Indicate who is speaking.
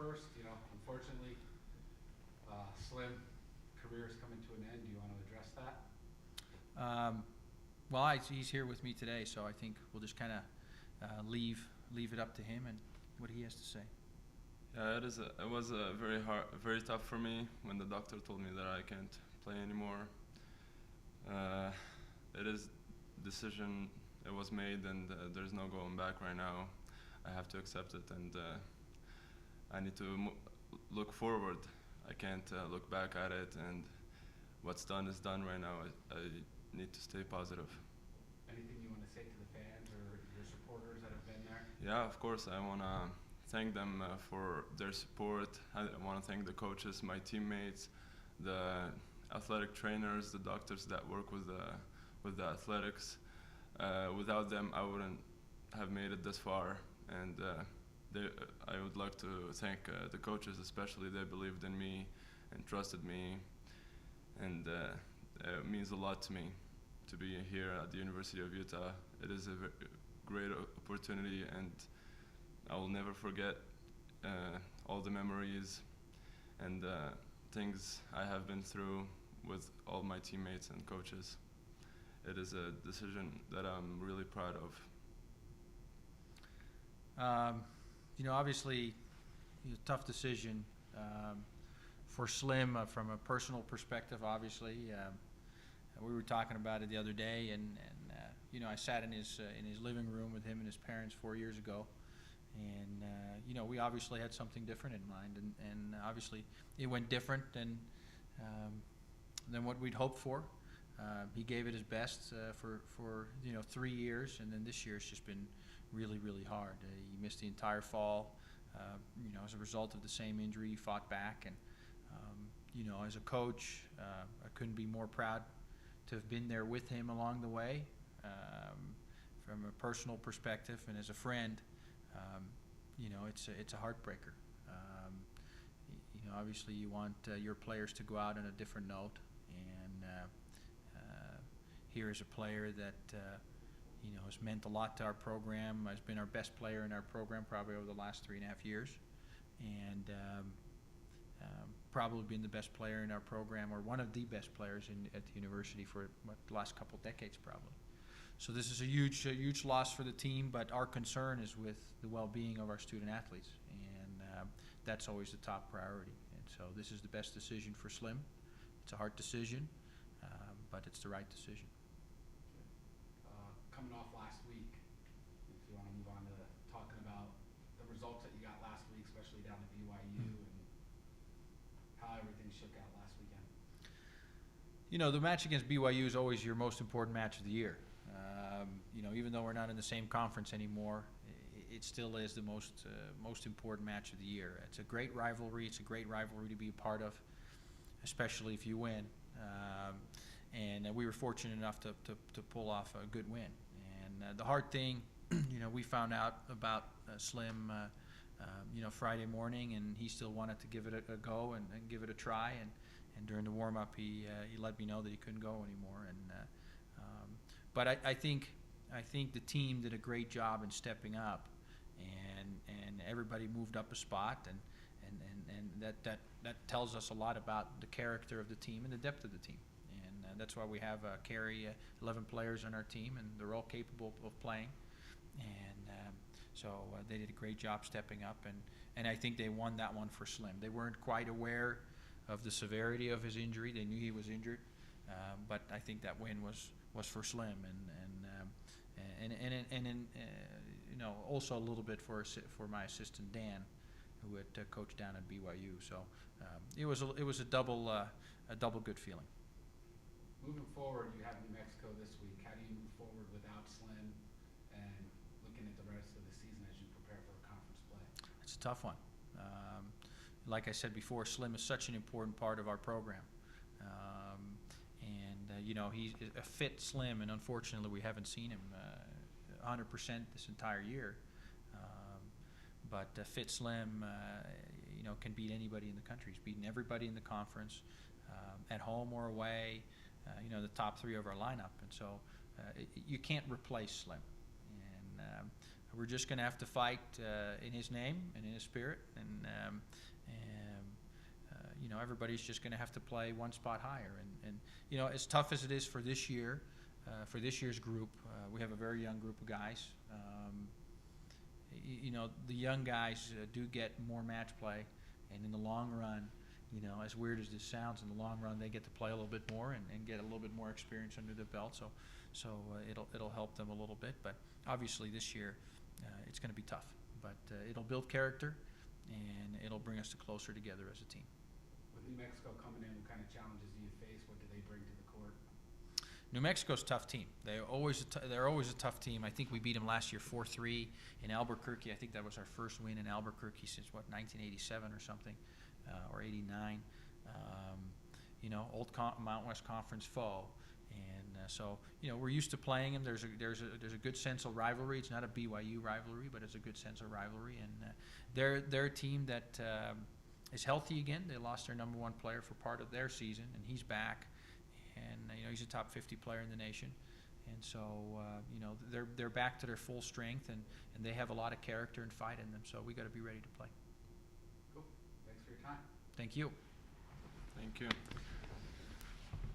Speaker 1: first, unfortunately, Slim career is coming to an end. Do you want to address that?
Speaker 2: He's here with me today, so I think we'll just kind of leave it up to him and what he has to say.
Speaker 3: Yeah, it was very tough for me when the doctor told me that I can't play anymore. It is decision. It was made, and there's no going back right now. I have to accept it, and I need to look forward. I can't look back at it, and what's done is done right now. I need to stay positive.
Speaker 1: Anything you want to say to the fans or your supporters that have been there?
Speaker 3: Yeah, of course. I want to thank them for their support. I want to thank the coaches, my teammates, the athletic trainers, the doctors that work with the athletics. Without them, I wouldn't have made it this far. And I would like to thank the coaches, especially. They believed in me and trusted me, and it means a lot to me to be here at the University of Utah. It is a great opportunity, and I will never forget all the memories and things I have been through with all my teammates and coaches. It is a decision that I'm really proud of.
Speaker 2: Obviously, it's a tough decision for Slim from a personal perspective. Obviously, we were talking about it the other day, and I sat in his living room with him and his parents 4 years ago, and we obviously had something different in mind, and obviously it went different than what we'd hoped for. He gave it his best for 3 years, and then this year it's just been really, really hard. He missed the entire fall, as a result of the same injury. He fought back, and as a coach, I couldn't be more proud to have been there with him along the way. From a personal perspective and as a friend, it's a heartbreaker. Obviously you want your players to go out on a different note, and here is a player that has meant a lot to our program, has been our best player in our program probably over the last 3.5 years, and probably been the best player in our program, or one of the best players at the university for the last couple decades probably. So this is a huge loss for the team, but our concern is with the well-being of our student athletes, and that's always the top priority. And so this is the best decision for Slim. It's a hard decision, but it's the right decision.
Speaker 1: Coming off last week, if you want to move on to talking about the results that you got last week, especially down at BYU, and how everything shook out last weekend.
Speaker 2: The match against BYU is always your most important match of the year. Even though we're not in the same conference anymore, it still is the most important match of the year. It's a great rivalry. It's a great rivalry to be a part of, especially if you win. And we were fortunate enough to pull off a good win. And the hard thing, we found out about Slim, Friday morning, and he still wanted to give it a go and give it a try. And during the warm-up, he let me know that he couldn't go anymore. But I think the team did a great job in stepping up, and everybody moved up a spot, and that tells us a lot about the character of the team and the depth of the team. That's why we have carry 11 players on our team, and they're all capable of playing. And so they did a great job stepping up, and I think they won that one for Slim. They weren't quite aware of the severity of his injury. They knew he was injured, but I think that win was for Slim, and also a little bit for my assistant Dan, who had coached down at BYU. So it was a double good feeling.
Speaker 1: Moving forward, you have New Mexico this week. How do you move forward without Slim, and looking at the rest of the season as you prepare for conference play?
Speaker 2: It's a tough one. Like I said before, Slim is such an important part of our program. He's a fit Slim, and unfortunately we haven't seen him 100% this entire year. But fit Slim, can beat anybody in the country. He's beaten everybody in the conference, at home or away. The top three of our lineup, and so you can't replace Slim. And we're just going to have to fight in his name and in his spirit, and you know, everybody's just going to have to play one spot higher. And you know, as tough as it is for this year, for this year's group, we have a very young group of guys. You know, the young guys do get more match play, and in the long run, you know, as weird as this sounds, in the long run they get to play a little bit more and get a little bit more experience under their belt. So it'll help them a little bit. But obviously this year it's going to be tough. But it'll build character, and it'll bring us closer together as a team.
Speaker 1: With New Mexico coming in, what kind of challenges do you face? What do they bring to the court?
Speaker 2: New Mexico's a tough team. They're always a tough team. I think we beat them last year 4-3 in Albuquerque. I think that was our first win in Albuquerque since, what, 1987 or something, or 89. You know, old Mountain West Conference foe. And so, you know, we're used to playing them. There's a good sense of rivalry. It's not a BYU rivalry, but it's a good sense of rivalry. And they're a team that is healthy again. They lost their number one player for part of their season, and he's back. And you know, he's a top 50 player in the nation. And so, you know, they're back to their full strength, and they have a lot of character and fight in them. So we got to be ready to play.
Speaker 1: Cool. Thanks for your time.
Speaker 2: Thank you.
Speaker 3: Thank you.